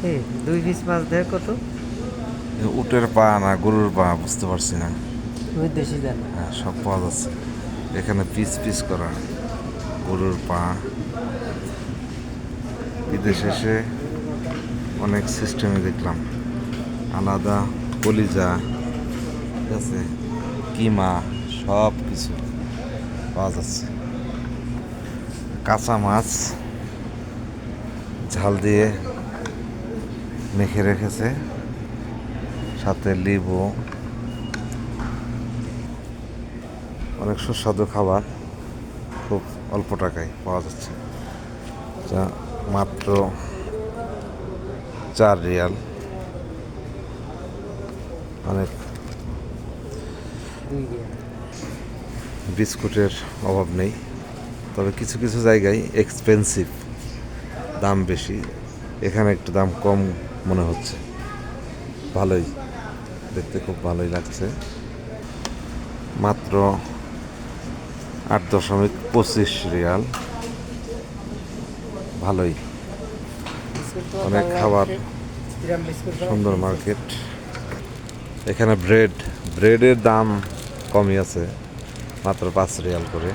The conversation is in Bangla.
এই 2 পিস মাছ দেয় কত? উটের পা না গরুর পা বুঝতে পারছি না। ওই দেশি জানে। হ্যাঁ, সব পাওয়া যাচ্ছে এখানে, পিস পিস করা গরুর পা। বিদেশে এসে অনেক সিস্টেমে দেখলাম, আলাদা কলিজা, ঠিক আছে, কিমা, সব কিছু পাওয়া যাচ্ছে। কাঁচা মাছ ঝাল দিয়ে মেখে রেখেছে, সাথে লেবু, অনেক সুস্বাদু খাবার, খুব অল্প টাকায় পাওয়া যাচ্ছে। যা মাত্র 4 রিয়াল। অনেক 2 রিয়াল। বিস্কুটের অভাব নেই, তবে কিছু কিছু জায়গায় এক্সপেন্সিভ, দাম বেশি। এখানে একটু দাম কম মনে হচ্ছে, ভালোই, দেখতে খুব ভালোই লাগছে। মাত্র 8.25 রিয়াল, ভালোই। অনেক খাবার, সুন্দর মার্কেট। এখানে ব্রেডের দাম কমই আছে, মাত্র 5 রিয়াল করে।